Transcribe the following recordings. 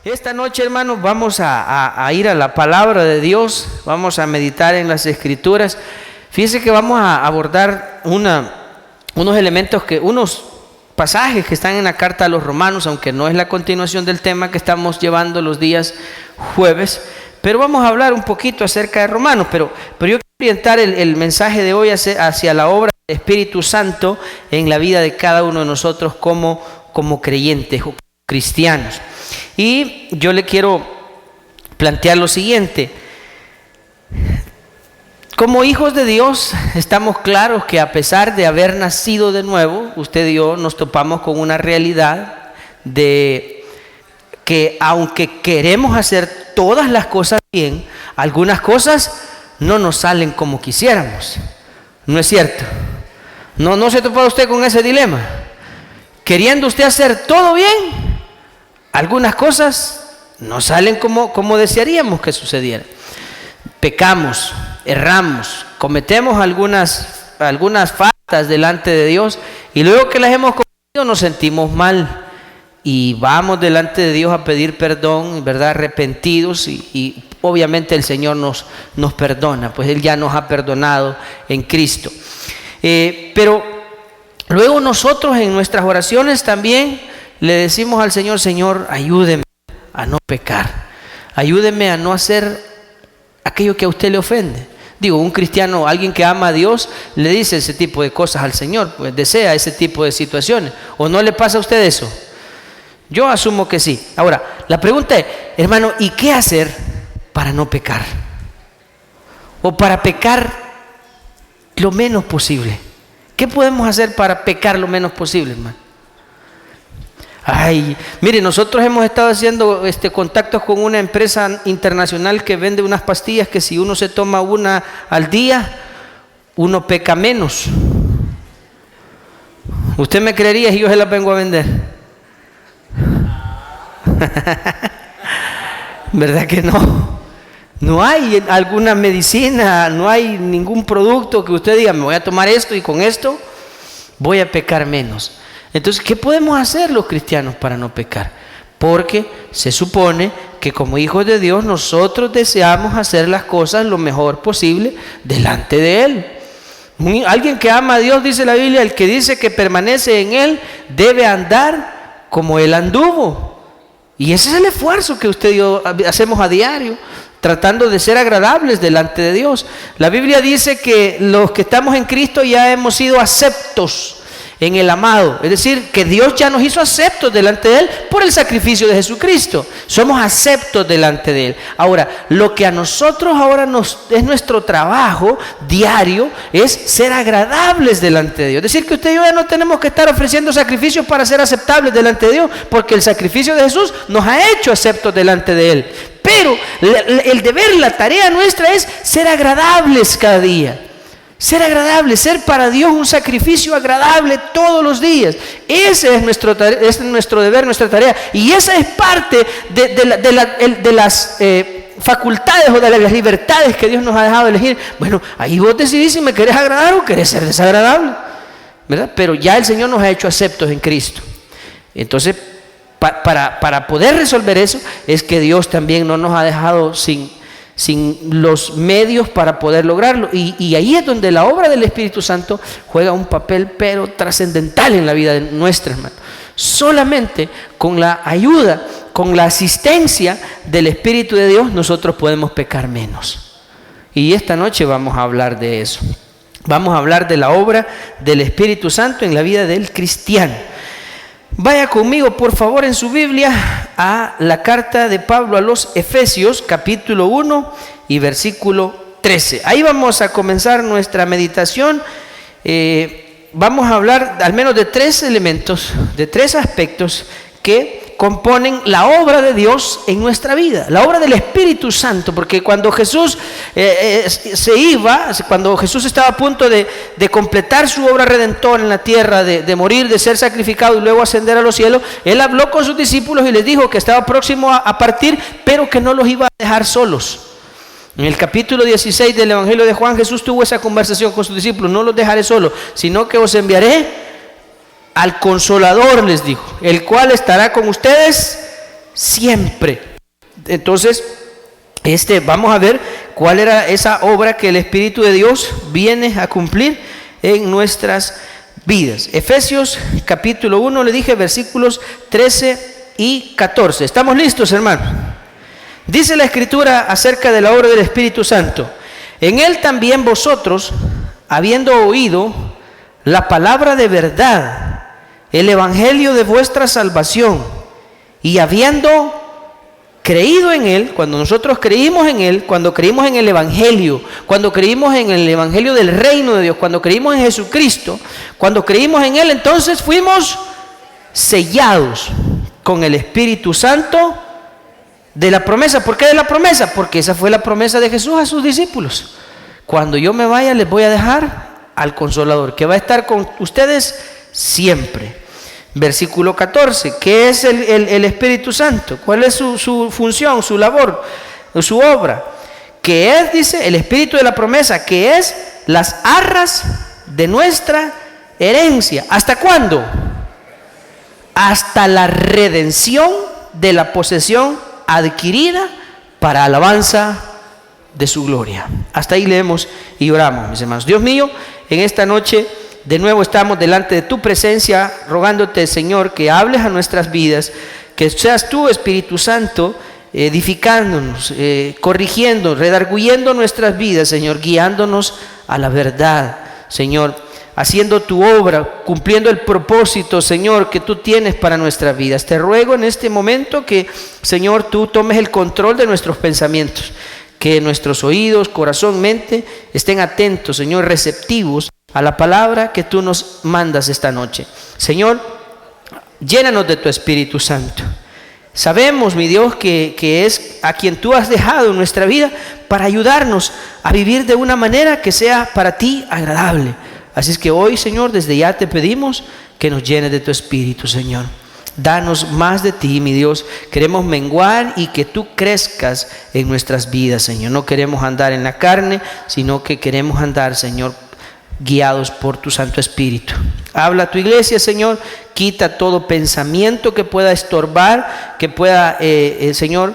Esta noche, hermanos, vamos a ir a la palabra de Dios, vamos a meditar en las Escrituras. Fíjense que vamos a abordar unos elementos, unos pasajes que están en la carta a los Romanos, aunque no es la continuación del tema que estamos llevando los días jueves, pero vamos a hablar un poquito acerca de Romanos. Pero yo quiero orientar el mensaje de hoy hacia la obra del Espíritu Santo en la vida de cada uno de nosotros como creyentes o cristianos. Y yo le quiero plantear lo siguiente: como hijos de Dios estamos claros que a pesar de haber nacido de nuevo, usted y yo nos topamos con una realidad de que aunque queremos hacer todas las cosas bien, algunas cosas no nos salen como quisiéramos. ¿No es cierto? ¿No se topa usted con ese dilema? Queriendo usted hacer todo bien, algunas cosas no salen como desearíamos que sucediera. Pecamos, erramos, cometemos algunas faltas delante de Dios, y luego que las hemos cometido nos sentimos mal y vamos delante de Dios a pedir perdón, ¿verdad? Arrepentidos, y obviamente el Señor nos perdona, pues Él ya nos ha perdonado en Cristo. Pero luego nosotros en nuestras oraciones también le decimos al Señor: Señor, ayúdeme a no pecar, ayúdeme a no hacer aquello que a usted le ofende. Digo, un cristiano, alguien que ama a Dios, le dice ese tipo de cosas al Señor, pues desea ese tipo de situaciones. ¿O no le pasa a usted eso? Yo asumo que sí. Ahora, la pregunta es, hermano, ¿y qué hacer para no pecar? O para pecar lo menos posible. ¿Qué podemos hacer para pecar lo menos posible, hermano? Mire, nosotros hemos estado haciendo contactos con una empresa internacional que vende unas pastillas que si uno se toma una al día, uno peca menos. ¿Usted me creería si yo se las vengo a vender? ¿Verdad que no? No hay alguna medicina, no hay ningún producto que usted diga: me voy a tomar esto y con esto voy a pecar menos. Entonces, ¿qué podemos hacer los cristianos para no pecar? Porque se supone que como hijos de Dios nosotros deseamos hacer las cosas lo mejor posible delante de Él. Alguien que ama a Dios, dice la Biblia, el que dice que permanece en Él debe andar como Él anduvo. Y ese es el esfuerzo que usted y yo hacemos a diario, tratando de ser agradables delante de Dios. La Biblia dice que los que estamos en Cristo ya hemos sido aceptos en el amado, es decir, que Dios ya nos hizo aceptos delante de Él por el sacrificio de Jesucristo. Somos aceptos delante de Él. Ahora, lo que a nosotros ahora es nuestro trabajo diario, es ser agradables delante de Dios. Es decir, que usted y yo ya no tenemos que estar ofreciendo sacrificios para ser aceptables delante de Dios, porque el sacrificio de Jesús nos ha hecho aceptos delante de Él. Pero el deber, la tarea nuestra es ser agradables cada día. Ser agradable, ser para Dios un sacrificio agradable todos los días. Ese es nuestro deber, nuestra tarea. Y esa es parte de las facultades o de las libertades que Dios nos ha dejado elegir. Bueno, ahí vos decidís si me querés agradar o querés ser desagradable, ¿verdad? Pero ya el Señor nos ha hecho aceptos en Cristo. Entonces, para poder resolver eso, es que Dios también no nos ha dejado sin los medios para poder lograrlo, y ahí es donde la obra del Espíritu Santo juega un papel pero trascendental en la vida de nuestra, hermano. Solamente con la ayuda, con la asistencia del Espíritu de Dios, nosotros podemos pecar menos. Y esta noche vamos a hablar de eso. Vamos a hablar de la obra del Espíritu Santo en la vida del cristiano. Vaya conmigo, por favor, en su Biblia a la carta de Pablo a los Efesios, capítulo 1 y versículo 13. Ahí vamos a comenzar nuestra meditación. Vamos a hablar al menos de tres elementos, de tres aspectos que componen la obra de Dios en nuestra vida, la obra del Espíritu Santo, porque cuando Jesús cuando Jesús estaba a punto de completar su obra redentora en la tierra, de morir, de ser sacrificado y luego ascender a los cielos, Él habló con sus discípulos y les dijo que estaba próximo a partir, pero que no los iba a dejar solos. En el capítulo 16 del Evangelio de Juan, Jesús tuvo esa conversación con sus discípulos: no los dejaré solos, sino que os enviaré al Consolador, les dijo, el cual estará con ustedes siempre. Entonces, vamos a ver cuál era esa obra que el Espíritu de Dios viene a cumplir en nuestras vidas. Efesios capítulo 1, le dije, versículos 13 y 14. ¿Estamos listos, hermanos? Dice la Escritura acerca de la obra del Espíritu Santo: en él también vosotros, habiendo oído la palabra de verdad, el evangelio de vuestra salvación, y habiendo creído en él, cuando nosotros creímos en él, cuando creímos en el evangelio, cuando creímos en el evangelio del reino de Dios, cuando creímos en Jesucristo, cuando creímos en él, entonces fuimos sellados con el Espíritu Santo de la promesa. ¿Por qué de la promesa? Porque esa fue la promesa de Jesús a sus discípulos: cuando yo me vaya, les voy a dejar al Consolador, que va a estar con ustedes siempre. Versículo 14, ¿qué es el Espíritu Santo? ¿Cuál es su función, su labor, su obra? Que es, dice, el Espíritu de la promesa, que es las arras de nuestra herencia. ¿Hasta cuándo? Hasta la redención de la posesión adquirida para alabanza de su gloria. Hasta ahí leemos y oramos, mis hermanos. Dios mío, en esta noche de nuevo estamos delante de tu presencia, rogándote, Señor, que hables a nuestras vidas, que seas tú, Espíritu Santo, edificándonos, corrigiendo, redarguyendo nuestras vidas, Señor, guiándonos a la verdad, Señor, haciendo tu obra, cumpliendo el propósito, Señor, que tú tienes para nuestras vidas. Te ruego en este momento que, Señor, tú tomes el control de nuestros pensamientos, que nuestros oídos, corazón, mente estén atentos, Señor, receptivos a la palabra que tú nos mandas esta noche. Señor, llénanos de tu Espíritu Santo. Sabemos, mi Dios, que es a quien tú has dejado en nuestra vida para ayudarnos a vivir de una manera que sea para ti agradable. Así es que hoy, Señor, desde ya te pedimos que nos llenes de tu Espíritu, Señor. Danos más de ti, mi Dios. Queremos menguar y que tú crezcas en nuestras vidas, Señor. No queremos andar en la carne, sino que queremos andar, Señor, guiados por tu Santo Espíritu. Habla a tu iglesia, Señor. Quita todo pensamiento que pueda estorbar, que pueda, Señor,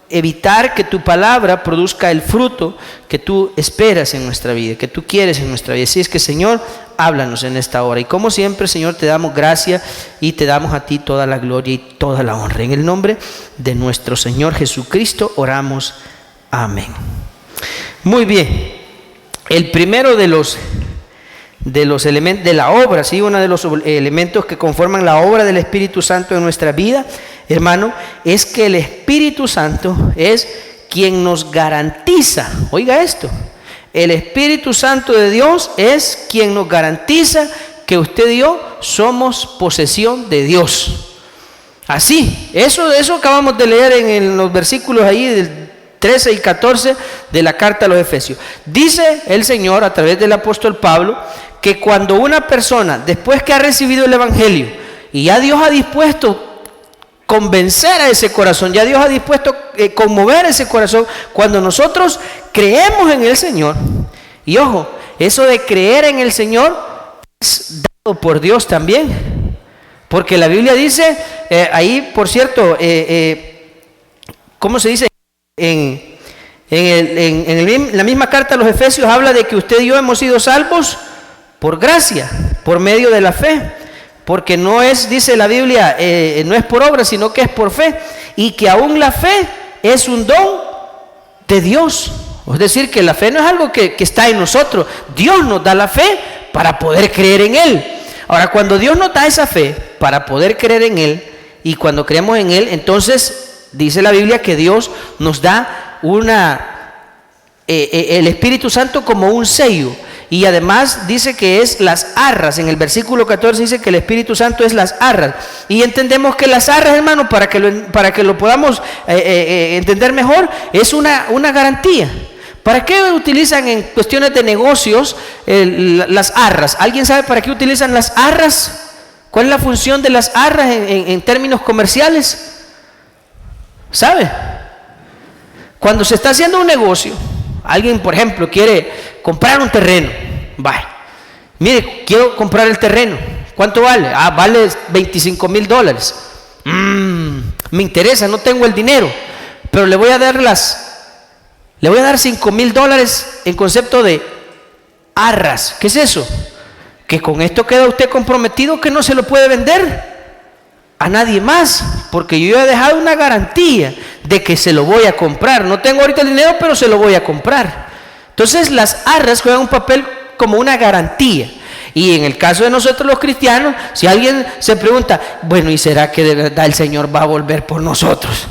evitar que tu palabra produzca el fruto que tú esperas en nuestra vida, que tú quieres en nuestra vida. Así es que, Señor, háblanos en esta hora. Y como siempre, Señor, te damos gracias y te damos a ti toda la gloria y toda la honra. En el nombre de nuestro Señor Jesucristo oramos. Amén. Muy bien. El primero de los elementos de la obra, ¿sí? Uno de los elementos que conforman la obra del Espíritu Santo en nuestra vida, hermano, es que el Espíritu Santo es quien nos garantiza. Oiga esto: el Espíritu Santo de Dios es quien nos garantiza que usted y yo somos posesión de Dios. Así, eso acabamos de leer en los versículos ahí del 13 y 14 de la carta a los Efesios. Dice el Señor a través del apóstol Pablo que cuando una persona, después que ha recibido el evangelio y ya Dios ha dispuesto convencer a ese corazón, ya Dios ha dispuesto conmover ese corazón, cuando nosotros creemos en el Señor, y ojo, eso de creer en el Señor es dado por Dios también, porque la Biblia dice, ahí por cierto, ¿cómo se dice? En la misma carta a los Efesios habla de que usted y yo hemos sido salvos por gracia, por medio de la fe, porque no es, dice la Biblia, no es por obra, sino que es por fe, y que aún la fe es un don de Dios. Es decir, que la fe no es algo que está en nosotros. Dios nos da la fe para poder creer en Él. Ahora, cuando Dios nos da esa fe para poder creer en Él, y cuando creemos en Él, entonces dice la Biblia que Dios nos da el Espíritu Santo como un sello. Y además dice que es las arras. En el versículo 14 dice que el Espíritu Santo es las arras. Y entendemos que las arras, hermano, para que lo podamos entender mejor, es una garantía. ¿Para qué utilizan en cuestiones de negocios las arras? ¿Alguien sabe para qué utilizan las arras? ¿Cuál es la función de las arras en términos comerciales? ¿Sabe? Cuando se está haciendo un negocio, alguien, por ejemplo, quiere comprar un terreno. Vaya, mire, quiero comprar el terreno. ¿Cuánto vale? Vale $25,000. Me interesa, no tengo el dinero, pero le voy a dar $5,000 en concepto de arras. ¿Qué es eso? Que con esto queda usted comprometido que no se lo puede vender a nadie más, porque yo he dejado una garantía de que se lo voy a comprar. No tengo ahorita el dinero, pero se lo voy a comprar. Entonces las arras juegan un papel como una garantía. Y en el caso de nosotros los cristianos, si alguien se pregunta, bueno, ¿y será que de verdad el Señor va a volver por nosotros?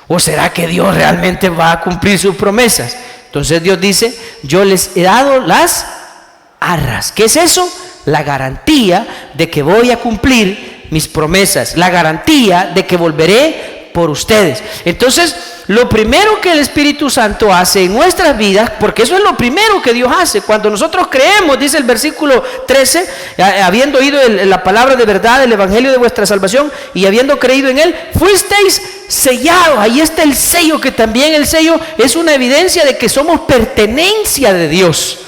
¿O será que Dios realmente va a cumplir sus promesas? Entonces Dios dice, yo les he dado las arras. ¿Qué es eso? La garantía de que voy a cumplir mis promesas, la garantía de que volveré por ustedes. Entonces, lo primero que el Espíritu Santo hace en nuestras vidas, porque eso es lo primero que Dios hace, cuando nosotros creemos, dice el versículo 13, habiendo oído la palabra de verdad, el evangelio de vuestra salvación, y habiendo creído en él, fuisteis sellados. Ahí está el sello, que también el sello es una evidencia de que somos pertenencia de Dios,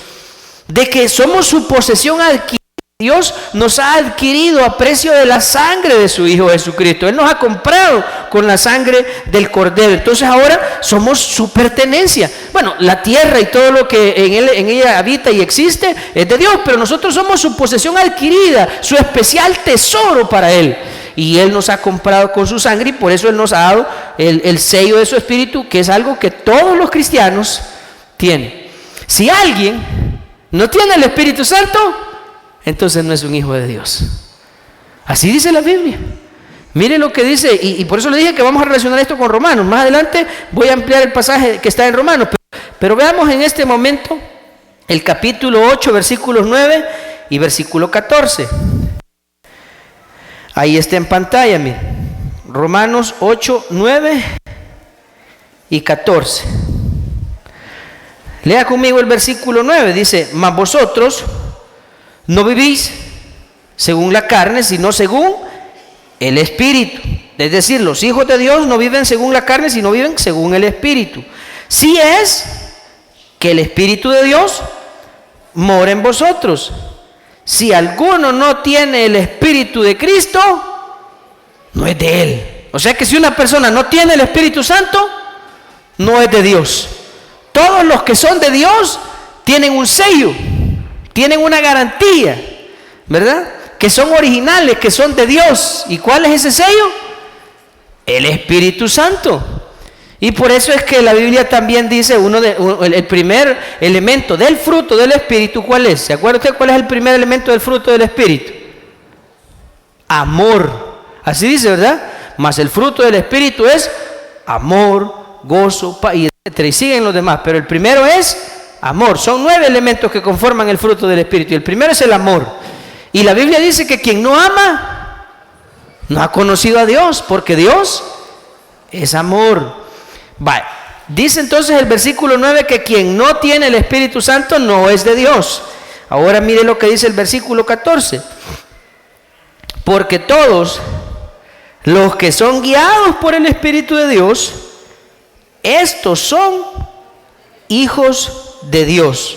de que somos su posesión adquirida. Dios nos ha adquirido a precio de la sangre de su Hijo Jesucristo. Él nos ha comprado con la sangre del Cordero. Entonces ahora somos su pertenencia. Bueno, la tierra y todo lo que en ella habita y existe es de Dios, pero nosotros somos su posesión adquirida, su especial tesoro para Él. Y Él nos ha comprado con su sangre, y por eso Él nos ha dado el sello de su Espíritu, que es algo que todos los cristianos tienen. Si alguien no tiene el Espíritu Santo, entonces no es un hijo de Dios. Así dice la Biblia. Mire lo que dice, y por eso le dije que vamos a relacionar esto con Romanos. Más adelante voy a ampliar el pasaje que está en Romanos, pero veamos en este momento el capítulo 8, versículos 9 y versículo 14. Ahí está en pantalla, mire. Romanos 8, 9 y 14. Lea conmigo el versículo 9. Dice, mas vosotros no vivís según la carne, sino según el Espíritu. Es decir, los hijos de Dios no viven según la carne, sino viven según el Espíritu. Si es que el Espíritu de Dios mora en vosotros. Si alguno no tiene el Espíritu de Cristo, no es de Él. O sea que si una persona no tiene el Espíritu Santo, no es de Dios. Todos los que son de Dios tienen un sello, tienen una garantía, ¿verdad? Que son originales, que son de Dios. ¿Y cuál es ese sello? El Espíritu Santo. Y por eso es que la Biblia también dice, el primer elemento del fruto del Espíritu, ¿cuál es? ¿Se acuerda usted cuál es el primer elemento del fruto del Espíritu? Amor. Así dice, ¿verdad? Mas el fruto del Espíritu es amor, gozo, paz, y etcétera. Y siguen los demás, pero el primero es amor. Son 9 elementos que conforman el fruto del Espíritu, y el primero es el amor. Y la Biblia dice que quien no ama no ha conocido a Dios, porque Dios es amor. Vale. Dice entonces el versículo 9 que quien no tiene el Espíritu Santo no es de Dios. Ahora mire lo que dice el versículo 14. Porque todos los que son guiados por el Espíritu de Dios, estos son hijos de Dios.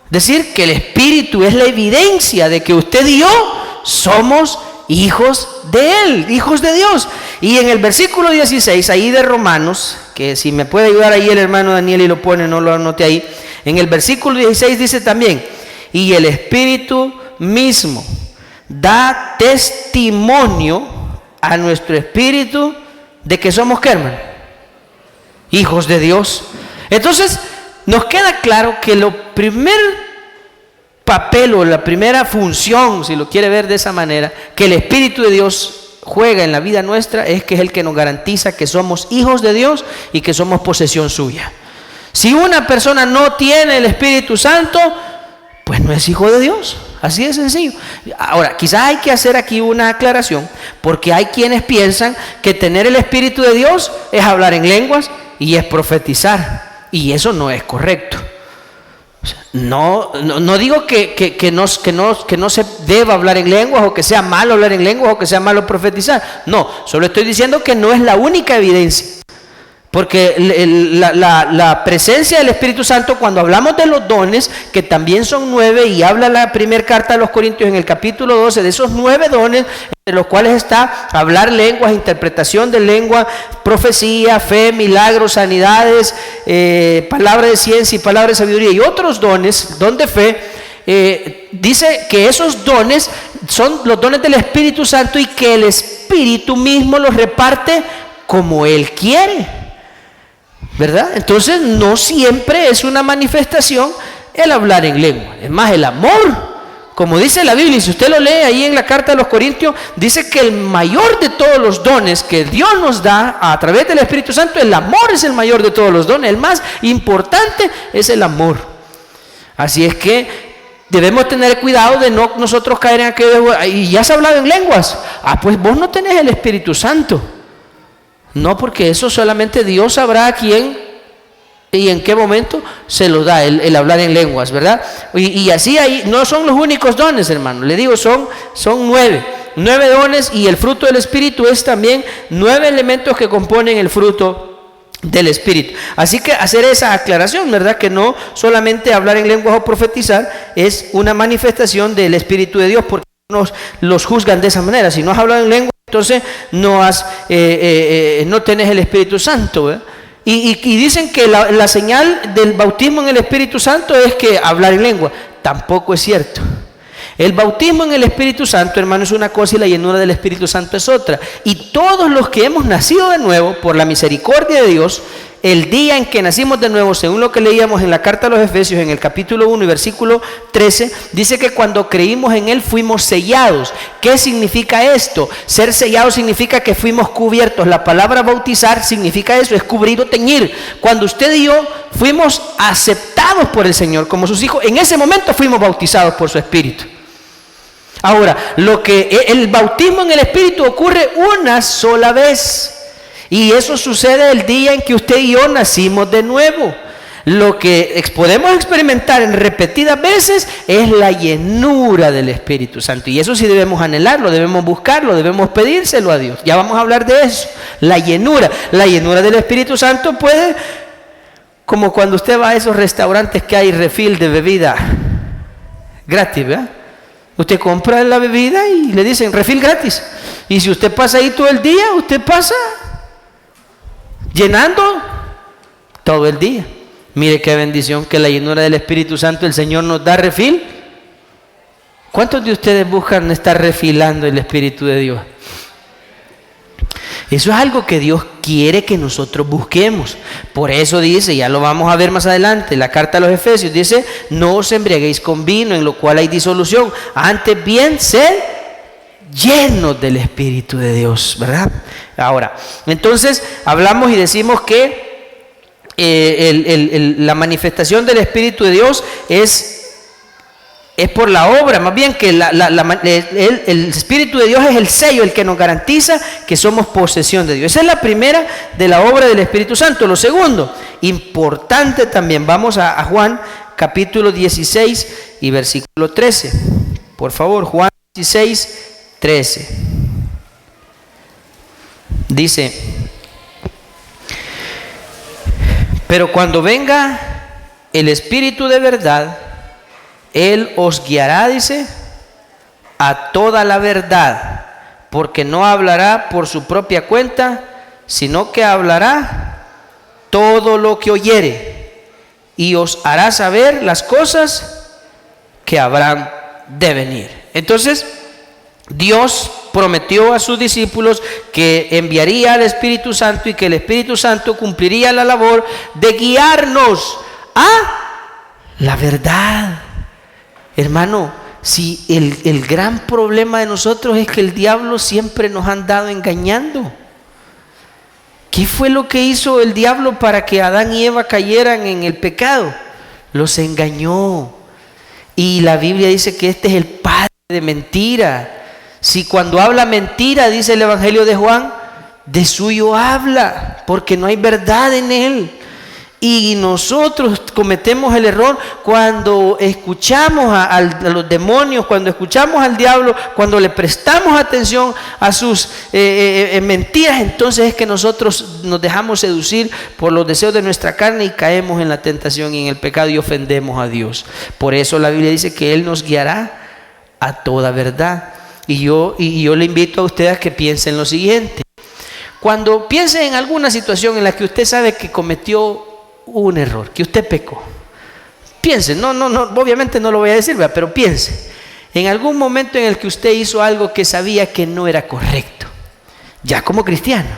Es decir, que el Espíritu es la evidencia de que usted y yo somos hijos de Él, hijos de Dios. Y en el versículo 16, ahí de Romanos, que si me puede ayudar ahí el hermano Daniel y lo pone, no lo anote ahí. En el versículo 16 dice también, y el Espíritu mismo da testimonio a nuestro espíritu de que somos, ¿qué, hermano? Hijos de Dios. Entonces, nos queda claro que lo primer papel o la primera función, si lo quiere ver de esa manera, que el Espíritu de Dios juega en la vida nuestra es que es el que nos garantiza que somos hijos de Dios y que somos posesión suya. Si una persona no tiene el Espíritu Santo, pues no es hijo de Dios. Así de sencillo. Ahora, quizás hay que hacer aquí una aclaración, porque hay quienes piensan que tener el Espíritu de Dios es hablar en lenguas y es profetizar, y eso no es correcto. No digo que no se deba hablar en lenguas, o que sea malo hablar en lenguas, o que sea malo profetizar. No, solo estoy diciendo que no es la única evidencia. Porque la presencia del Espíritu Santo, cuando hablamos de los dones, que también son 9, y habla la primera carta a los Corintios en el capítulo 12, de esos 9 dones, entre los cuales está hablar lenguas, interpretación de lengua, profecía, fe, milagros, sanidades, palabra de ciencia y palabra de sabiduría, y otros dones, don de fe. Dice que esos dones son los dones del Espíritu Santo y que el Espíritu mismo los reparte como Él quiere, ¿verdad? Entonces no siempre es una manifestación el hablar en lengua. Es más, el amor, como dice la Biblia, y si usted lo lee ahí en la carta de los Corintios, dice que el mayor de todos los dones que Dios nos da a través del Espíritu Santo, el amor es el mayor de todos los dones. El más importante es el amor. Así es que debemos tener cuidado de no nosotros caer en aquello. Y ya se ha hablado en lenguas. Pues vos no tenés el Espíritu Santo. No, porque eso solamente Dios sabrá a quién y en qué momento se lo da el hablar en lenguas, ¿verdad? Y así ahí no son los únicos dones, hermano. Le digo, son 9 dones, y el fruto del Espíritu es también 9 elementos que componen el fruto del Espíritu. Así que hacer esa aclaración, ¿verdad? Que no solamente hablar en lenguas o profetizar es una manifestación del Espíritu de Dios, porque los juzgan de esa manera. Si no has hablado en lenguas, entonces no tenés el Espíritu Santo, ¿verdad? Y dicen que la señal del bautismo en el Espíritu Santo es que hablar en lengua. Tampoco es cierto. El bautismo en el Espíritu Santo, hermano, es una cosa y la llenura del Espíritu Santo es otra. Y todos los que hemos nacido de nuevo por la misericordia de Dios, el día en que nacimos de nuevo, según lo que leíamos en la carta a los Efesios, en el capítulo 1 y versículo 13, dice que cuando creímos en Él fuimos sellados. ¿Qué significa esto? Ser sellados significa que fuimos cubiertos. La palabra bautizar significa eso, es cubrir o teñir. Cuando usted y yo fuimos aceptados por el Señor como sus hijos, en ese momento fuimos bautizados por su Espíritu. Ahora, el bautismo en el Espíritu ocurre una sola vez. Y eso sucede el día en que usted y yo nacimos de nuevo. Lo que podemos experimentar en repetidas veces es la llenura del Espíritu Santo. Y eso sí debemos anhelarlo, debemos buscarlo, debemos pedírselo a Dios. Ya vamos a hablar de eso. La llenura del Espíritu Santo puede, como cuando usted va a esos restaurantes que hay refill de bebida gratis, ¿verdad? Usted compra la bebida y le dicen refill gratis. Y si usted pasa ahí todo el día, usted pasa llenando todo el día. Mire qué bendición que la llenura del Espíritu Santo, el Señor nos da refill. ¿Cuántos de ustedes buscan estar refilando el Espíritu de Dios? Eso es algo que Dios quiere que nosotros busquemos. Por eso dice, ya lo vamos a ver más adelante, la carta a los Efesios dice: no os embriaguéis con vino, en lo cual hay disolución, antes bien sed llenos del Espíritu de Dios, ¿verdad? Ahora, entonces hablamos y decimos que la manifestación del Espíritu de Dios es por la obra, más bien que el Espíritu de Dios es el sello, el que nos garantiza que somos posesión de Dios. Esa es la primera de la obra del Espíritu Santo. Lo segundo, importante también, vamos a Juan capítulo 16 y versículo 13. Por favor, Juan 16, 13. Dice: pero cuando venga el Espíritu de verdad, Él os guiará, dice, a toda la verdad, porque no hablará por su propia cuenta, sino que hablará todo lo que oyere, y os hará saber las cosas que habrán de venir. Entonces, Dios prometió a sus discípulos que enviaría al Espíritu Santo y que el Espíritu Santo cumpliría la labor de guiarnos a la verdad. Hermano, si el gran problema de nosotros es que el diablo siempre nos ha andado engañando. ¿Qué fue lo que hizo el diablo para que Adán y Eva cayeran en el pecado? Los engañó. Y la Biblia dice que este es el padre de mentira. Si cuando habla mentira, dice el Evangelio de Juan, de suyo habla, porque no hay verdad en él. Y nosotros cometemos el error cuando escuchamos a los demonios, cuando escuchamos al diablo, cuando le prestamos atención a sus mentiras. Entonces es que nosotros nos dejamos seducir por los deseos de nuestra carne y caemos en la tentación y en el pecado y ofendemos a Dios. Por eso la Biblia dice que Él nos guiará a toda verdad. Y yo le invito a ustedes a que piensen lo siguiente. Cuando piense en alguna situación en la que usted sabe que cometió un error, que usted pecó, piense, no, obviamente no lo voy a decir, ¿verdad? Pero piense en algún momento en el que usted hizo algo que sabía que no era correcto, ya como cristiano,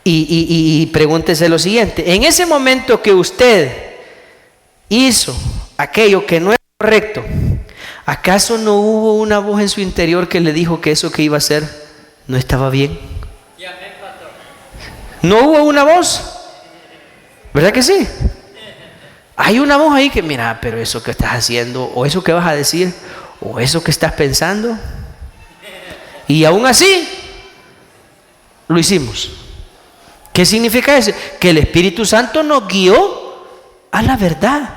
y pregúntese lo siguiente: en ese momento que usted hizo aquello que no era correcto, ¿acaso no hubo una voz en su interior que le dijo que eso que iba a hacer no estaba bien? ¿No hubo una voz? ¿Verdad que sí? Hay una voz ahí que, mira, pero eso que estás haciendo, o eso que vas a decir, o eso que estás pensando, y aún así lo hicimos. ¿Qué significa eso? Que el Espíritu Santo nos guió a la verdad.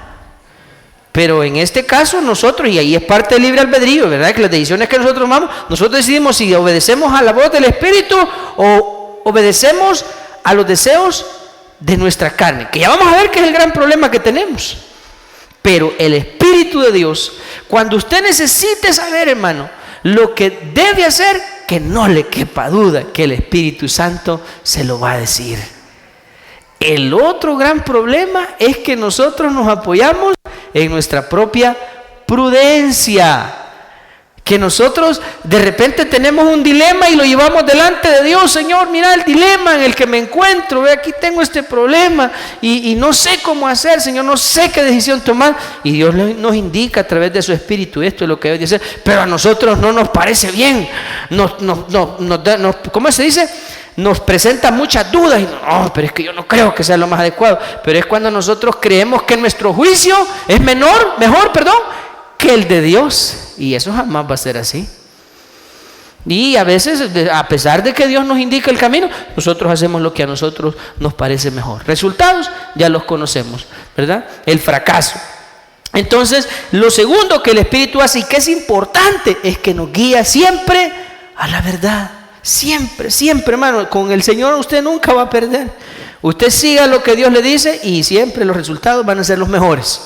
Pero en este caso nosotros, y ahí es parte del libre albedrío, ¿verdad? Que las decisiones que nosotros tomamos, nosotros decidimos si obedecemos a la voz del Espíritu o obedecemos a los deseos de nuestra carne, que ya vamos a ver que es el gran problema que tenemos. Pero el Espíritu de Dios, cuando usted necesite saber, hermano, lo que debe hacer, que no le quepa duda que el Espíritu Santo se lo va a decir. El otro gran problema es que nosotros nos apoyamos en nuestra propia prudencia, que nosotros de repente tenemos un dilema y lo llevamos delante de Dios. Señor, mira el dilema en el que me encuentro, ve, aquí tengo este problema y no sé cómo hacer, Señor, no sé qué decisión tomar, y Dios nos indica a través de su Espíritu: esto es lo que debe hacer. Pero a nosotros no nos parece bien, ¿cómo se dice? Nos presenta muchas dudas y no, pero es que yo no creo que sea lo más adecuado. Pero es cuando nosotros creemos que nuestro juicio es mejor, que el de Dios, y eso jamás va a ser así. Y a veces, a pesar de que Dios nos indica el camino, nosotros hacemos lo que a nosotros nos parece mejor. Resultados ya los conocemos, ¿verdad? El fracaso. Entonces, lo segundo que el Espíritu hace y que es importante es que nos guía siempre a la verdad. Siempre, siempre, hermano. Con el Señor usted nunca va a perder. Usted siga lo que Dios le dice y siempre los resultados van a ser los mejores.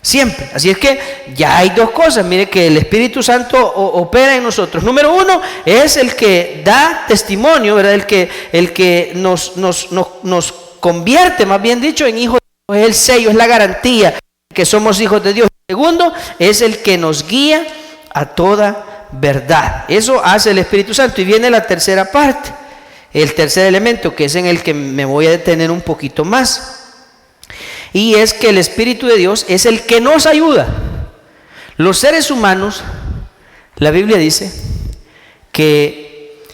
Siempre. Así es que ya hay dos cosas. Mire que el Espíritu Santo opera en nosotros. Número uno, es el que da testimonio, ¿verdad? El que nos convierte, más bien dicho, en hijos de Dios. Es el sello, es la garantía que somos hijos de Dios. Segundo, es el que nos guía a toda verdad. Eso hace el Espíritu Santo. Y viene la tercera parte, el tercer elemento, que es en el que me voy a detener un poquito más. Y es que el Espíritu de Dios es el que nos ayuda. Los seres humanos, la Biblia dice que,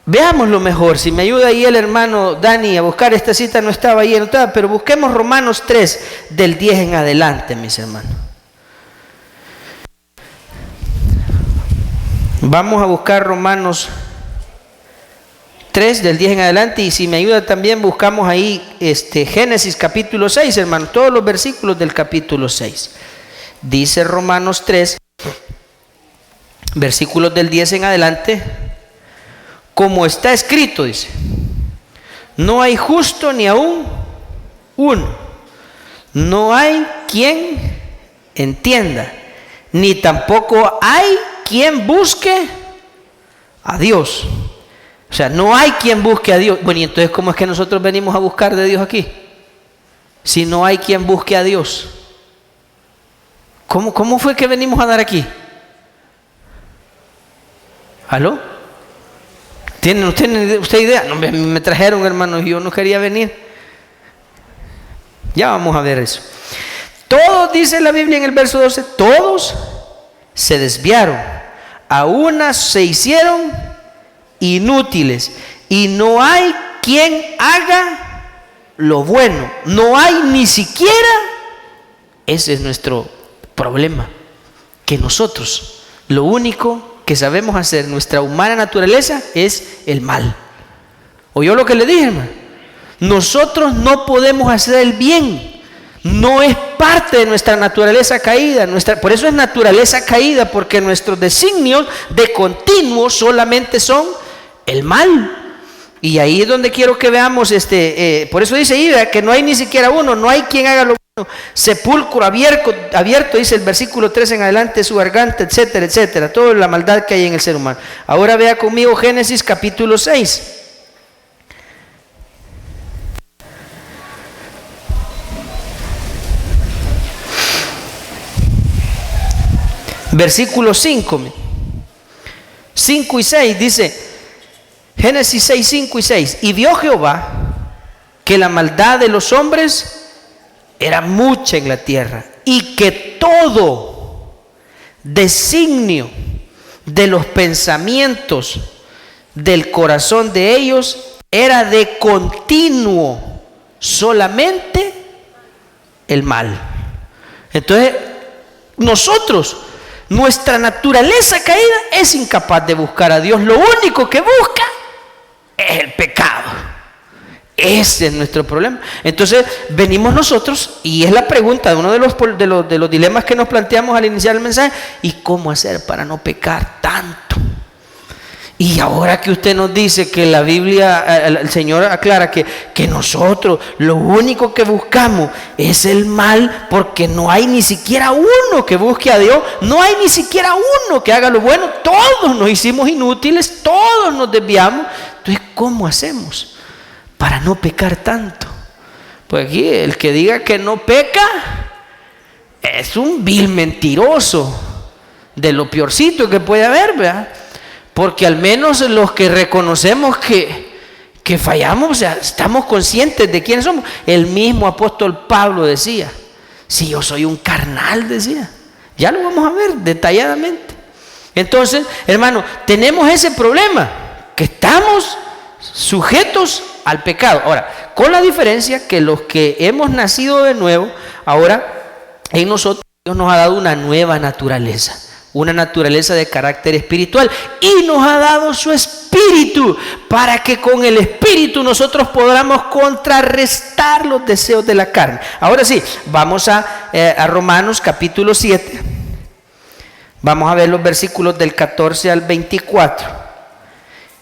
veámoslo mejor, si me ayuda ahí el hermano Dani a buscar esta cita, no estaba ahí anotada, pero busquemos Romanos 3 del 10 en adelante, mis hermanos. Vamos a buscar Romanos 3 del 10 en adelante, y si me ayuda también buscamos ahí Génesis capítulo 6, hermano, todos los versículos del capítulo 6. Dice Romanos 3, versículos del 10 en adelante: como está escrito, dice, no hay justo ni aún uno, no hay quien entienda, ni tampoco hay quien busque a Dios. O sea, no hay quien busque a Dios. Bueno, y entonces, ¿cómo es que nosotros venimos a buscar de Dios aquí? Si no hay quien busque a Dios. ¿Cómo fue que venimos a dar aquí? ¿Aló? ¿Tienen usted idea? No, me trajeron, hermanos, y yo no quería venir. Ya vamos a ver eso. Todos, dice la Biblia en el verso 12, todos se desviaron, a unas se hicieron inútiles, y no hay quien haga lo bueno, no hay ni siquiera. Ese es nuestro problema, que nosotros lo único que sabemos hacer, nuestra humana naturaleza, es el mal. ¿Oyó lo que le dije, hermano? nosotros no podemos hacer el bien. No es parte de nuestra naturaleza caída. Por eso es naturaleza caída, porque nuestros designios de continuo solamente son el mal. Y ahí es donde quiero que veamos, por eso dice ahí que no hay ni siquiera uno, no hay quien haga lo bueno. Sepulcro abierto, dice el versículo 3 en adelante, su garganta, etcétera, etcétera. Toda la maldad que hay en el ser humano. Ahora vea conmigo Génesis capítulo 6. Versículo 5 y 6 dice, Génesis 6, 5 y 6. Y vio Jehová que la maldad de los hombres era mucha en la tierra, y que todo designio de los pensamientos del corazón de ellos era de continuo solamente el mal. Entonces, nuestra naturaleza caída es incapaz de buscar a Dios. Lo único que busca es el pecado. Ese es nuestro problema. Entonces venimos nosotros, y es la pregunta, uno de los dilemas que nos planteamos al iniciar el mensaje: ¿y cómo hacer para no pecar tanto? Y ahora que usted nos dice que la Biblia, el Señor aclara que nosotros lo único que buscamos es el mal, porque no hay ni siquiera uno que busque a Dios, no hay ni siquiera uno que haga lo bueno, todos nos hicimos inútiles, todos nos desviamos. Entonces, ¿cómo hacemos para no pecar tanto? Pues aquí el que diga que no peca es un vil mentiroso, de lo peorcito que puede haber, ¿verdad? Porque al menos los que reconocemos que fallamos, o sea, estamos conscientes de quiénes somos. El mismo apóstol Pablo decía: si yo soy un carnal, decía. Ya lo vamos a ver detalladamente. Entonces, hermano, tenemos ese problema, que estamos sujetos al pecado. Ahora, con la diferencia que los que hemos nacido de nuevo, ahora en nosotros Dios nos ha dado una nueva naturaleza. Una naturaleza de carácter espiritual, y nos ha dado su espíritu para que con el espíritu nosotros podamos contrarrestar los deseos de la carne. Ahora sí, vamos a Romanos capítulo 7. Vamos a ver los versículos del 14 al 24.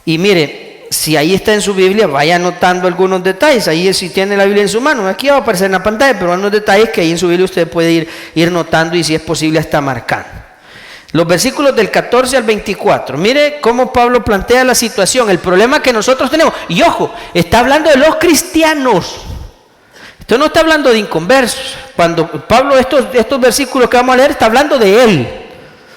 Y mire, si ahí está en su Biblia, vaya anotando algunos detalles. Ahí, si tiene la Biblia en su mano, aquí va a aparecer en la pantalla, pero hay unos detalles que ahí en su Biblia usted puede ir notando, y si es posible hasta marcando. Los versículos del 14 al 24. Mire cómo Pablo plantea la situación, el problema que nosotros tenemos. Y ojo, está hablando de los cristianos. Esto no está hablando de inconversos. Cuando Pablo, estos versículos que vamos a leer, está hablando de él,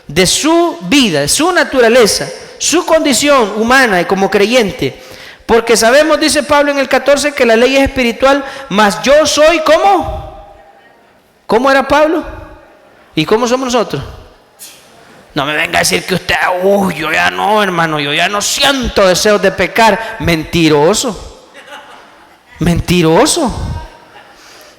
de su vida, de su naturaleza, su condición humana y como creyente. Porque sabemos, dice Pablo en el 14, que la ley es espiritual, mas yo soy ¿cómo? ¿Cómo era Pablo? ¿Y cómo somos nosotros? No me venga a decir que usted, yo ya no, hermano, yo ya no siento deseos de pecar. Mentiroso. Mentiroso.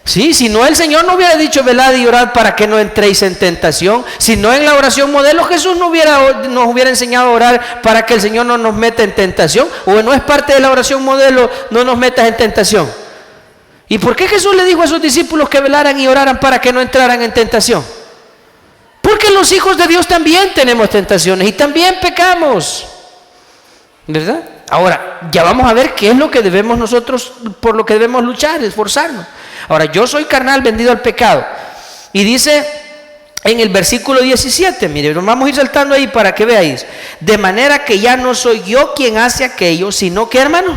Sí, si no, el Señor no hubiera dicho velad y orad para que no entréis en tentación. Si no, en la oración modelo Jesús nos hubiera enseñado a orar para que el Señor no nos meta en tentación. O no es parte de la oración modelo, no nos metas en tentación. ¿Y por qué Jesús le dijo a sus discípulos que velaran y oraran para que no entraran en tentación? Porque los hijos de Dios también tenemos tentaciones y también pecamos, ¿verdad? Ahora, ya vamos a ver qué es lo que debemos nosotros, por lo que debemos luchar, esforzarnos. Ahora, yo soy carnal, vendido al pecado. Y dice en el versículo 17, mire, nos vamos a ir saltando ahí para que veáis. De manera que ya no soy yo quien hace aquello, sino que, hermano,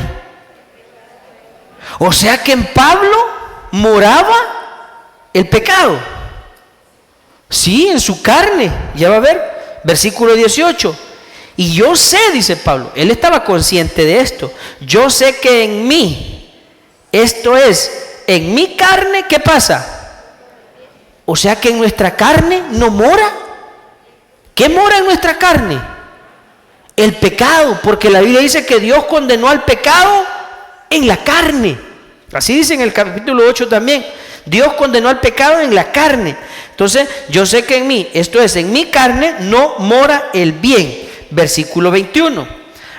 o sea que en Pablo moraba el pecado. Sí, en su carne, ya va a ver, versículo 18. Y yo sé, dice Pablo, él estaba consciente de esto. Yo sé que en mí, esto es, en mi carne, ¿qué pasa? O sea que en nuestra carne no mora. ¿Qué mora en nuestra carne? El pecado, porque la Biblia dice que Dios condenó al pecado en la carne. Así dice en el capítulo 8 también. Dios condenó al pecado en la carne. Entonces, yo sé que en mí, esto es, en mi carne no mora el bien. Versículo 21.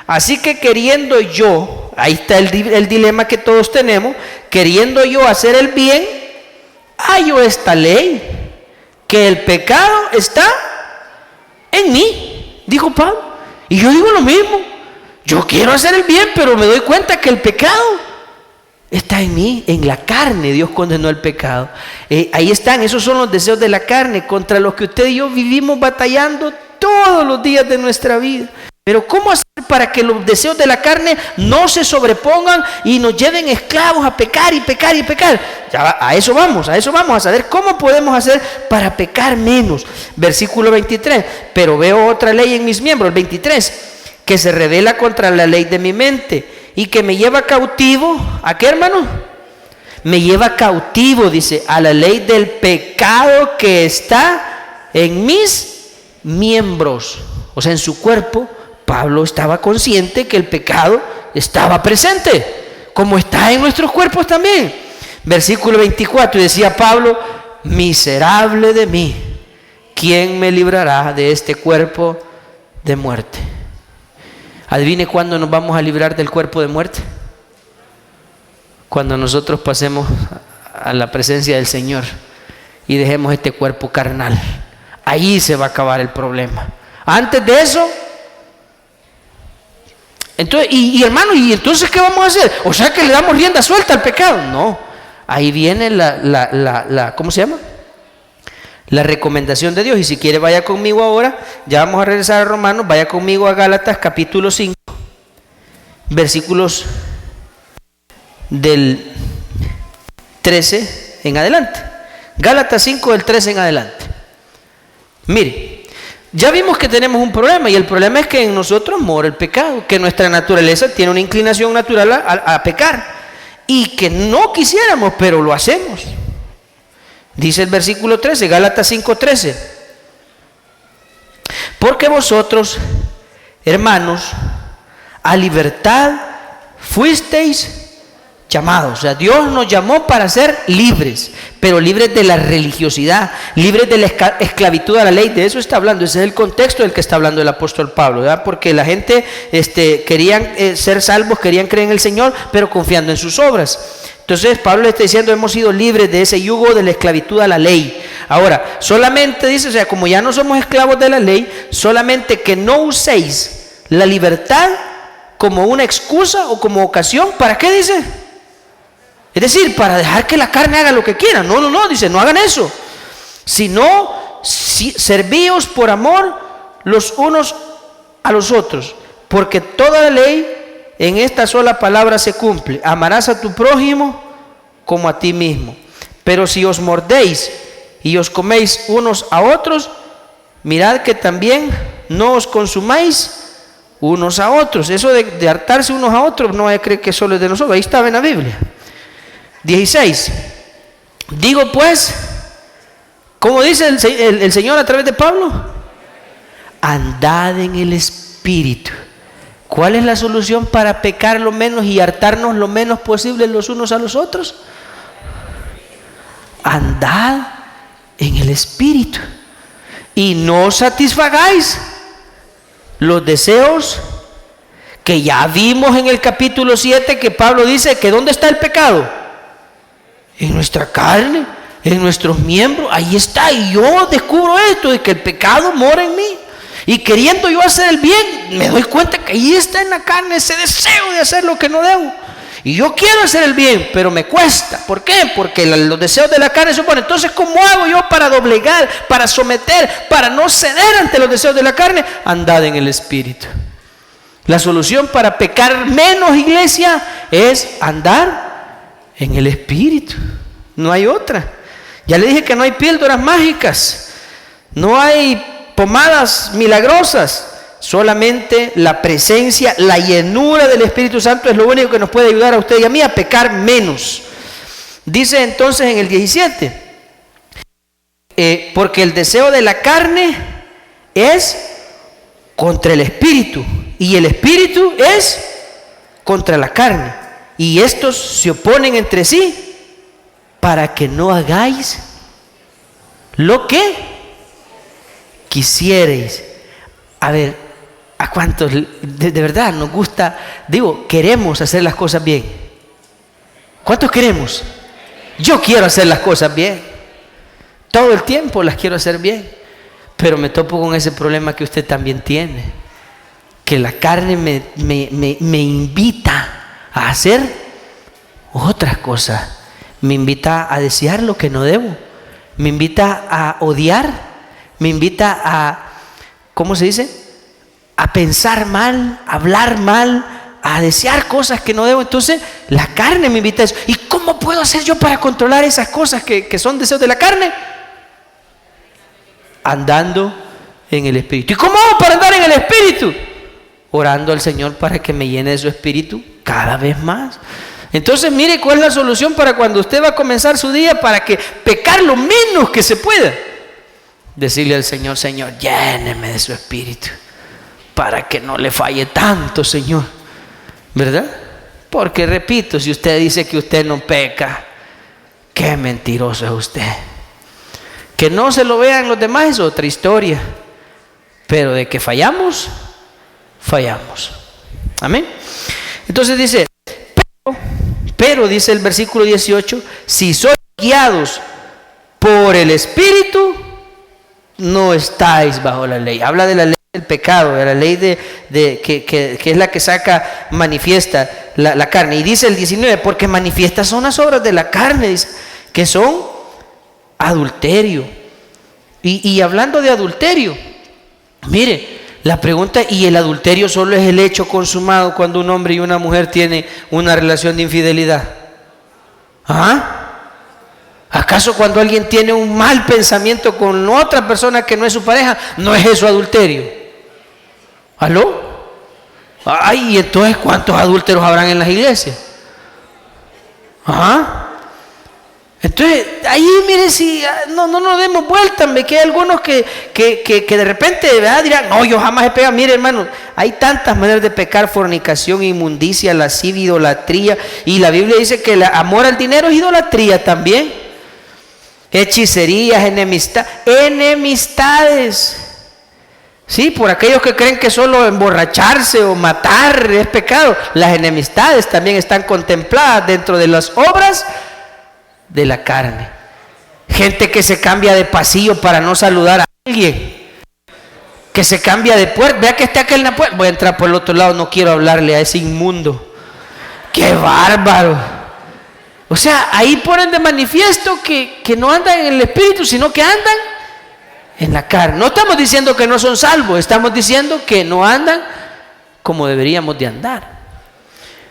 Así que queriendo yo ahí está el dilema que todos tenemos. Queriendo yo hacer el bien, hallo esta ley, que el pecado está en mí, dijo Pablo. Y yo digo lo mismo. Yo quiero hacer el bien, pero me doy cuenta que el pecado está en mí, en la carne. Dios condenó el pecado. Ahí están, esos son los deseos de la carne, contra los que usted y yo vivimos batallando todos los días de nuestra vida. Pero ¿cómo hacer para que los deseos de la carne no se sobrepongan y nos lleven esclavos a pecar y pecar y pecar? Ya, a eso vamos a saber cómo podemos hacer para pecar menos. Versículo 23, pero veo otra ley en mis miembros, el 23, que se revela contra la ley de mi mente y que me lleva cautivo. ¿A qué, hermano? Me lleva cautivo, dice, a la ley del pecado que está en mis miembros. O sea, en su cuerpo. Pablo estaba consciente que el pecado estaba presente, como está en nuestros cuerpos también. Versículo 24, decía Pablo: miserable de mí, ¿quién me librará de este cuerpo de muerte? Adivine cuándo nos vamos a librar del cuerpo de muerte. Cuando nosotros pasemos a la presencia del Señor y dejemos este cuerpo carnal. Ahí se va a acabar el problema. Antes de eso, entonces, hermano, ¿y entonces qué vamos a hacer? O sea, que le damos rienda suelta al pecado. No, ahí viene ¿cómo se llama? La recomendación de Dios. Y si quiere, vaya conmigo ahora. Ya vamos a regresar a Romanos. Vaya conmigo a Gálatas capítulo 5, versículos del 13 en adelante. Gálatas 5 del 13 en adelante. Mire, ya vimos que tenemos un problema, y el problema es que en nosotros mora el pecado, que nuestra naturaleza tiene una inclinación natural a pecar, y que no quisiéramos, pero lo hacemos. Dice el versículo 13, Gálatas 5:13, porque vosotros, hermanos, a libertad fuisteis llamados. O sea, Dios nos llamó para ser libres, pero libres de la religiosidad, libres de la esclavitud a la ley. De eso está hablando. Ese es el contexto del que está hablando el apóstol Pablo, ¿verdad? Porque la gente querían ser salvos, querían creer en el Señor, pero confiando en sus obras. Entonces Pablo le está diciendo: hemos sido libres de ese yugo de la esclavitud a la ley. Ahora, solamente dice, o sea, como ya no somos esclavos de la ley, solamente que no uséis la libertad como una excusa o como ocasión. ¿Para qué dice? Es decir, para dejar que la carne haga lo que quiera. No, dice, no hagan eso. Sino, servíos por amor los unos a los otros. Porque toda la ley en esta sola palabra se cumple: amarás a tu prójimo como a ti mismo. Pero si os mordéis y os coméis unos a otros, mirad que también no os consumáis unos a otros. Eso de hartarse unos a otros, no hay que creer que solo es de nosotros. Ahí estaba en la Biblia. 16. Digo pues, ¿cómo dice el Señor a través de Pablo? Andad en el Espíritu. ¿Cuál es la solución para pecar lo menos y hartarnos lo menos posible los unos a los otros? Andad en el Espíritu y no satisfagáis los deseos que ya vimos en el capítulo 7, que Pablo dice que ¿dónde está el pecado? En nuestra carne, en nuestros miembros. Ahí está. Y yo descubro esto, de que el pecado mora en mí, y queriendo yo hacer el bien, me doy cuenta que ahí está en la carne ese deseo de hacer lo que no debo. Y yo quiero hacer el bien, pero me cuesta. ¿Por qué? Porque los deseos de la carne se oponen. Entonces, ¿cómo hago yo para doblegar, para someter, para no ceder ante los deseos de la carne? Andad en el Espíritu. La solución para pecar menos, iglesia, es andar en el Espíritu. No hay otra. Ya le dije que no hay píldoras mágicas, no hay pomadas milagrosas. Solamente la presencia, la llenura del Espíritu Santo es lo único que nos puede ayudar a usted y a mí a pecar menos. Dice entonces en el 17, porque el deseo de la carne es contra el Espíritu, y el Espíritu es contra la carne, y estos se oponen entre sí para que no hagáis lo que quisierais. A ver, ¿A cuántos de verdad nos gusta? Digo, queremos hacer las cosas bien. ¿Cuántos queremos? Yo quiero hacer las cosas bien. Todo el tiempo las quiero hacer bien. Pero me topo con ese problema que usted también tiene. Que la carne me invita a hacer otras cosas. Me invita a desear lo que no debo. Me invita a odiar. Me invita a, ¿cómo se dice? A pensar mal, a hablar mal, a desear cosas que no debo. Entonces la carne me invita a eso. ¿Y cómo puedo hacer yo para controlar esas cosas que son deseos de la carne? Andando en el Espíritu. ¿Y cómo hago para andar en el Espíritu? Orando al Señor para que me llene de su Espíritu cada vez más. Entonces mire cuál es la solución para cuando usted va a comenzar su día, para que pecar lo menos que se pueda. Decirle al Señor: Señor, lléneme de su Espíritu, para que no le falle tanto, Señor. ¿Verdad? Porque repito, si usted dice que usted no peca, qué mentiroso es usted. Que no se lo vean los demás es otra historia. Pero de que fallamos, fallamos. Amén. Entonces dice, pero dice el versículo 18, si sois guiados por el Espíritu, no estáis bajo la ley. Habla de la ley del pecado, de la ley que es la que saca, manifiesta la carne. Y dice el 19, porque manifiestas son las obras de la carne, dice, que son adulterio. Y hablando de adulterio, mire, la pregunta: ¿y el adulterio solo es el hecho consumado cuando un hombre y una mujer tienen una relación de infidelidad? ¿Ah? ¿Acaso cuando alguien tiene un mal pensamiento con otra persona que no es su pareja, no es eso adulterio? ¿Aló? Ay, ¿y entonces cuántos adúlteros habrán en las iglesias? ¿Ah? Entonces, ahí mire, si no nos demos vuelta, que hay algunos que de repente, ¿verdad?, dirán: no, yo jamás he pecado. Mire, hermano, hay tantas maneras de pecar: fornicación, inmundicia, lascivia, idolatría. Y la Biblia dice que el amor al dinero es idolatría también. Hechicerías, enemistades. Sí, por aquellos que creen que solo emborracharse o matar es pecado. Las enemistades también están contempladas dentro de las obras de la carne. Gente que se cambia de pasillo para no saludar a alguien, que se cambia de puerta. Vea que está aquel en la puerta: voy a entrar por el otro lado, no quiero hablarle a ese inmundo. ¡Qué bárbaro! O sea, ahí ponen de manifiesto que no andan en el Espíritu, sino que andan en la carne. No estamos diciendo que no son salvos, estamos diciendo que no andan como deberíamos de andar.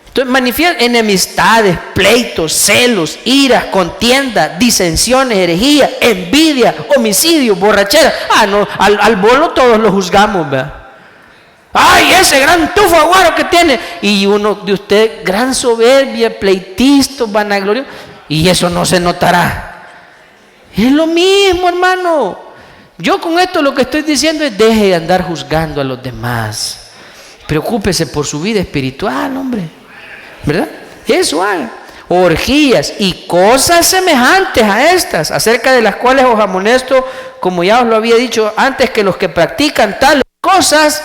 Entonces manifiestan enemistades, pleitos, celos, iras, contiendas, disensiones, herejía, envidia, homicidio, borrachera. No, al bolo todos lo juzgamos, ¿verdad? ¡Ay, ese gran tufo aguaro que tiene! Y uno de usted, gran soberbia, pleitisto, vanaglorioso. Y eso no se notará. Es lo mismo, hermano. Yo con esto lo que estoy diciendo es: deje de andar juzgando a los demás. Preocúpese por su vida espiritual, hombre. ¿Verdad? Eso haga. Orgías y cosas semejantes a estas, acerca de las cuales os amonesto, como ya os lo había dicho antes, que los que practican tales cosas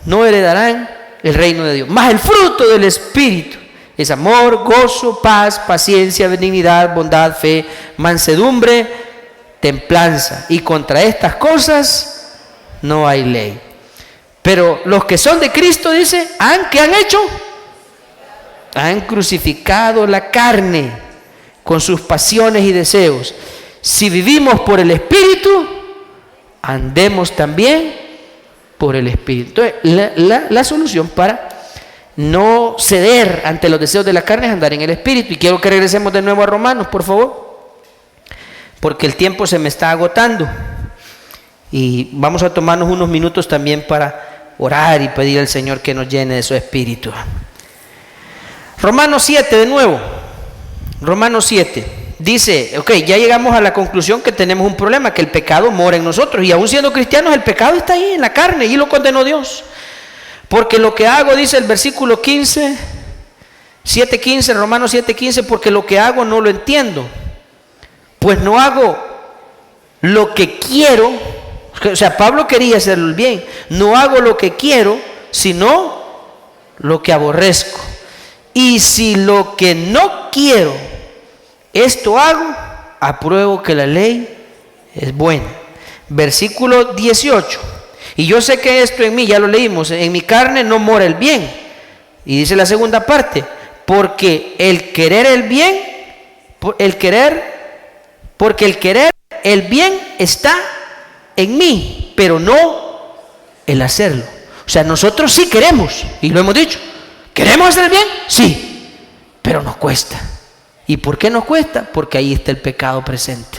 no heredarán el reino de Dios. Mas el fruto del Espíritu es amor, gozo, paz, paciencia, benignidad, bondad, fe, mansedumbre, templanza. Y contra estas cosas no hay ley. Pero los que son de Cristo, dice, ¿qué han hecho? Han crucificado la carne con sus pasiones y deseos. Si vivimos por el Espíritu, andemos también por el Espíritu. Entonces, la solución para no ceder ante los deseos de la carne es andar en el Espíritu. Y quiero que regresemos de nuevo a Romanos, por favor, porque el tiempo se me está agotando. Y vamos a tomarnos unos minutos también para orar y pedir al Señor que nos llene de su Espíritu. Romanos 7 de nuevo. Romanos 7. Dice, ya llegamos a la conclusión que tenemos un problema, que el pecado mora en nosotros. Y aún siendo cristianos, el pecado está ahí en la carne y lo condenó Dios. Porque lo que hago, dice el versículo 15, 7:15, Romanos 7:15, porque lo que hago no lo entiendo. Pues no hago lo que quiero, O sea, Pablo quería hacer el bien. No hago lo que quiero, sino lo que aborrezco. Y si lo que no quiero, esto hago, apruebo que la ley es buena. Versículo 18. Y yo sé que esto en mí, ya lo leímos, en mi carne no mora el bien. Y dice la segunda parte, porque el querer el bien, porque el querer el bien está en mí, pero no el hacerlo. O sea, nosotros sí queremos, y lo hemos dicho, ¿queremos hacer el bien? Sí, pero nos cuesta. ¿Y por qué nos cuesta? Porque ahí está el pecado presente.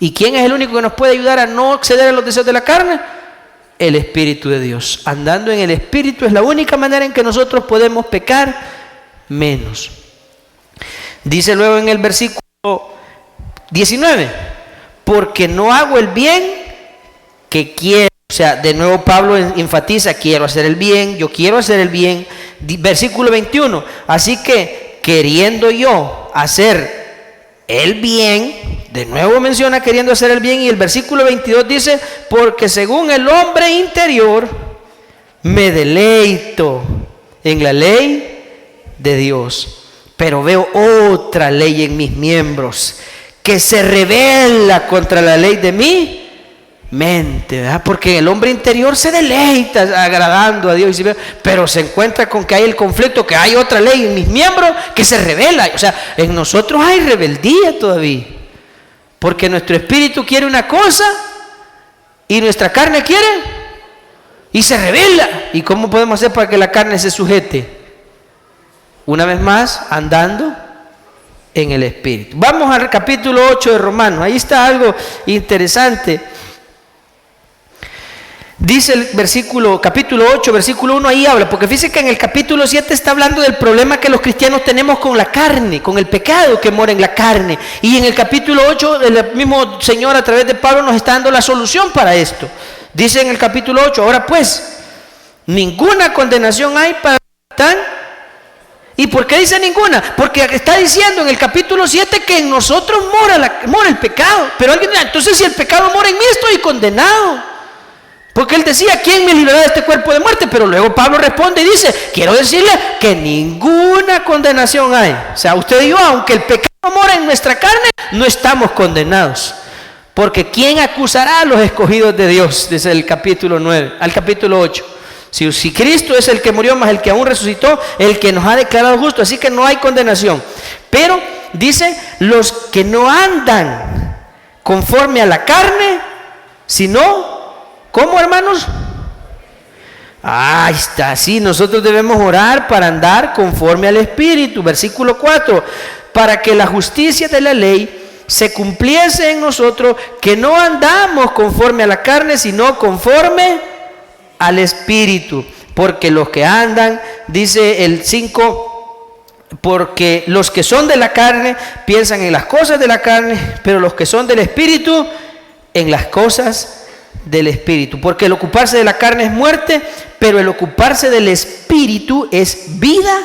¿Y quién es el único que nos puede ayudar a no acceder a los deseos de la carne? El Espíritu de Dios. Andando en el Espíritu es la única manera en que nosotros podemos pecar menos. Dice luego en el versículo 19, porque no hago el bien que quiero. O sea, de nuevo Pablo enfatiza, quiero hacer el bien, yo quiero hacer el bien. Versículo 21, así que queriendo yo hacer el bien, de nuevo menciona queriendo hacer el bien, y el versículo 22 dice, porque según el hombre interior me deleito en la ley de Dios, pero veo otra ley en mis miembros que se rebela contra la ley de mi mente, ¿verdad? Porque el hombre interior se deleita agradando a Dios, pero se encuentra con que hay el conflicto, que hay otra ley en mis miembros que se revela. O sea, en nosotros hay rebeldía todavía, porque nuestro espíritu quiere una cosa y nuestra carne quiere y se revela. ¿Y cómo podemos hacer para que la carne se sujete? Una vez más, andando en el Espíritu. Vamos al capítulo 8 de Romanos. Ahí está algo interesante. Dice el capítulo 8, versículo 1, ahí habla, porque fíjense que en el capítulo 7 está hablando del problema que los cristianos tenemos con la carne, con el pecado que mora en la carne. Y en el capítulo 8, el mismo Señor a través de Pablo nos está dando la solución para esto. Dice en el capítulo 8, ahora pues, ninguna condenación hay para tan. ¿Y por qué dice ninguna? Porque está diciendo en el capítulo 7 que en nosotros mora el pecado. Pero alguien dice, entonces si el pecado mora en mí, estoy condenado. Porque él decía, ¿quién me librará de este cuerpo de muerte? Pero luego Pablo responde y dice, quiero decirle que ninguna condenación hay. O sea, usted y yo, aunque el pecado mora en nuestra carne, no estamos condenados. Porque ¿quién acusará a los escogidos de Dios? Desde el capítulo 9 al capítulo 8. Si Cristo es el que murió, más el que aún resucitó, el que nos ha declarado justo, así que no hay condenación. Pero dice, los que no andan conforme a la carne, sino, ¿cómo, hermanos? Ahí está, sí, nosotros debemos orar para andar conforme al Espíritu. Versículo 4, para que la justicia de la ley se cumpliese en nosotros, que no andamos conforme a la carne, sino conforme al Espíritu. Porque los que andan, dice el 5, porque los que son de la carne piensan en las cosas de la carne, pero los que son del Espíritu en las cosas del Espíritu. Porque el ocuparse de la carne es muerte, pero el ocuparse del Espíritu es vida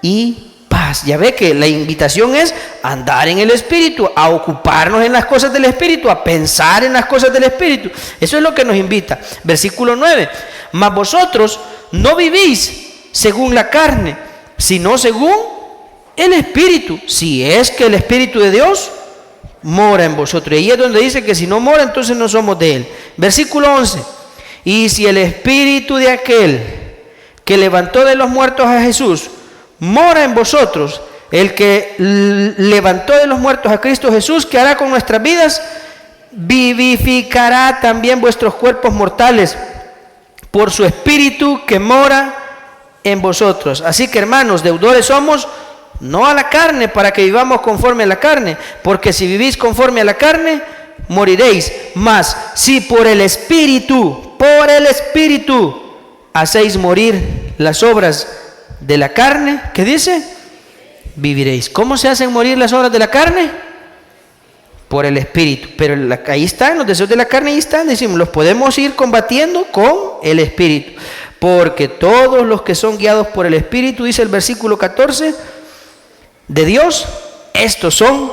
y paz. Ya ve que la invitación es andar en el Espíritu, a ocuparnos en las cosas del Espíritu, a pensar en las cosas del Espíritu. Eso es lo que nos invita. Versículo 9, mas vosotros no vivís según la carne, sino según el Espíritu, si es que el Espíritu de Dios mora en vosotros. Y ahí es donde dice que si no mora, entonces no somos de Él. Versículo 11, y si el Espíritu de aquel que levantó de los muertos a Jesús mora en vosotros, el que levantó de los muertos a Cristo Jesús, ¿qué hará con nuestras vidas? Vivificará también vuestros cuerpos mortales por su Espíritu que mora en vosotros. Así que, hermanos, deudores somos, no a la carne, para que vivamos conforme a la carne, porque si vivís conforme a la carne, moriréis. Mas si por el Espíritu, hacéis morir las obras de la carne, ¿qué dice? Viviréis. ¿Cómo se hacen morir las obras de la carne? Por el Espíritu. Pero ahí están los deseos de la carne, ahí están, decimos, los podemos ir combatiendo con el Espíritu. Porque todos los que son guiados por el Espíritu, dice el versículo 14, de Dios, estos son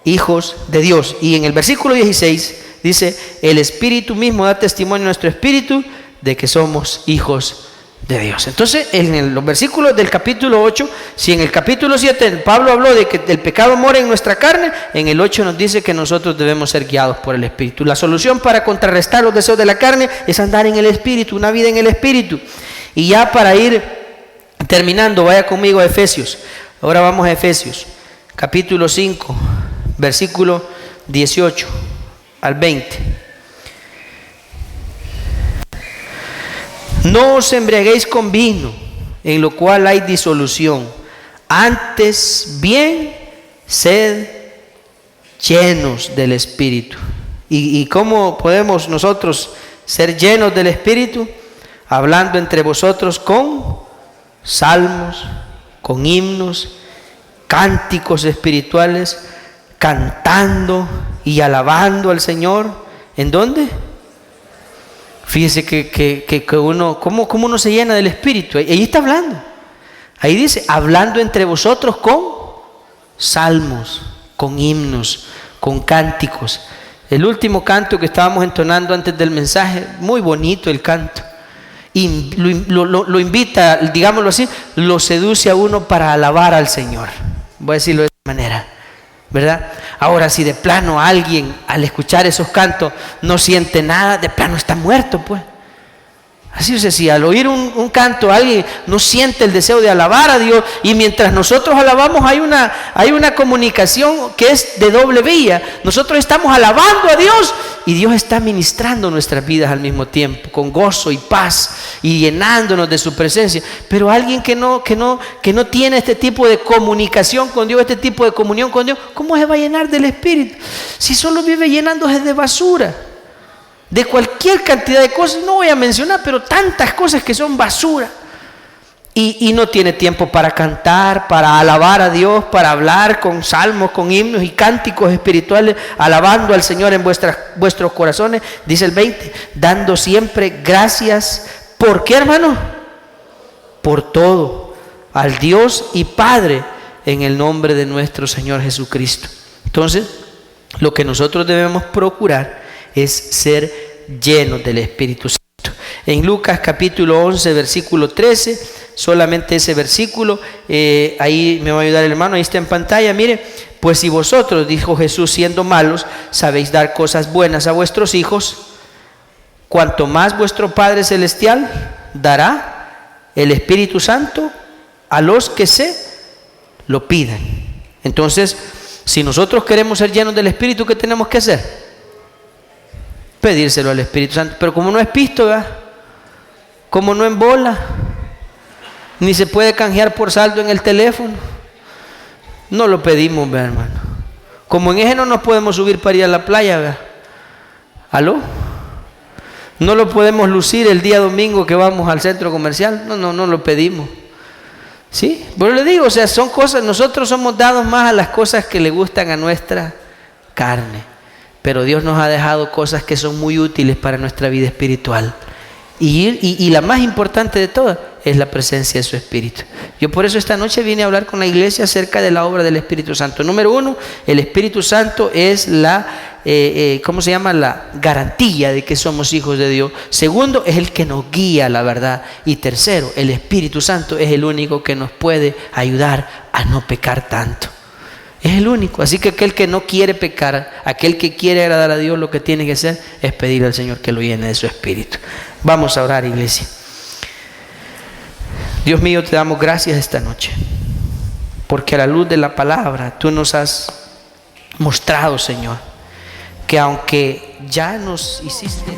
hijos de Dios. Y en el versículo 16 Dice, el Espíritu mismo da testimonio a nuestro espíritu de que somos hijos de Dios. Entonces, en los versículos del capítulo 8, si en el capítulo 7 Pablo habló de que el pecado mora en nuestra carne, en el 8 nos dice que nosotros debemos ser guiados por el Espíritu. La solución para contrarrestar los deseos de la carne es andar en el Espíritu, una vida en el Espíritu. Y ya para ir terminando, vaya conmigo a Efesios. Ahora vamos a Efesios, capítulo 5, versículo 18 al 20. No os embriaguéis con vino, en lo cual hay disolución. Antes bien, sed llenos del Espíritu. ¿Y cómo podemos nosotros ser llenos del Espíritu? Hablando entre vosotros con salmos, con himnos, cánticos espirituales, cantando y alabando al Señor. ¿En dónde? Fíjese que uno, ¿cómo uno se llena del Espíritu? Ahí está hablando. Ahí dice, hablando entre vosotros con salmos, con himnos, con cánticos. El último canto que estábamos entonando antes del mensaje, muy bonito el canto. Y lo invita, digámoslo así, lo seduce a uno para alabar al Señor. Voy a decirlo de esta manera, ¿verdad? Ahora, si de plano alguien al escuchar esos cantos no siente nada, de plano está muerto, pues. Así es, si al oír un canto alguien no siente el deseo de alabar a Dios, y mientras nosotros alabamos hay una comunicación que es de doble vía. Nosotros estamos alabando a Dios y Dios está ministrando nuestras vidas al mismo tiempo, con gozo y paz, y llenándonos de su presencia. Pero alguien que no tiene este tipo de comunicación con Dios, este tipo de comunión con Dios, ¿cómo se va a llenar del Espíritu? Si solo vive llenándose de basura, de cualquier cantidad de cosas, no voy a mencionar, pero tantas cosas que son basura, y no tiene tiempo para cantar, para alabar a Dios, para hablar con salmos, con himnos y cánticos espirituales, alabando al Señor en vuestros corazones. Dice el 20, dando siempre gracias. ¿Por qué, hermano? Por todo, al Dios y Padre, en el nombre de nuestro Señor Jesucristo. Entonces, lo que nosotros debemos procurar es ser llenos del Espíritu Santo. En Lucas capítulo 11, versículo 13, solamente ese versículo, ahí me va a ayudar el hermano, ahí está en pantalla, mire, pues si vosotros, dijo Jesús, siendo malos, sabéis dar cosas buenas a vuestros hijos, cuanto más vuestro Padre Celestial dará el Espíritu Santo a los que se lo pidan. Entonces, si nosotros queremos ser llenos del Espíritu, ¿qué tenemos que hacer? Pedírselo al Espíritu Santo. Pero como no es pisto, ¿verdad? Como no embola, ni se puede canjear por saldo en el teléfono, no lo pedimos, ¿verdad, hermano? Como en ese no nos podemos subir para ir a la playa, ¿verdad? ¿Aló? No lo podemos lucir el día domingo que vamos al centro comercial, no lo pedimos. ¿Sí? Pero le digo, o sea, son cosas, nosotros somos dados más a las cosas que le gustan a nuestra carne. Pero Dios nos ha dejado cosas que son muy útiles para nuestra vida espiritual. Y la más importante de todas es la presencia de su Espíritu. Yo por eso esta noche vine a hablar con la iglesia acerca de la obra del Espíritu Santo. Número uno, el Espíritu Santo es la garantía de que somos hijos de Dios. Segundo, es el que nos guía a la verdad. Y tercero, el Espíritu Santo es el único que nos puede ayudar a no pecar tanto. Es el único. Así que aquel que no quiere pecar, aquel que quiere agradar a Dios, lo que tiene que hacer es pedirle al Señor que lo llene de su Espíritu. Vamos a orar, iglesia. Dios mío, te damos gracias esta noche, porque a la luz de la palabra tú nos has mostrado, Señor, que aunque ya nos hiciste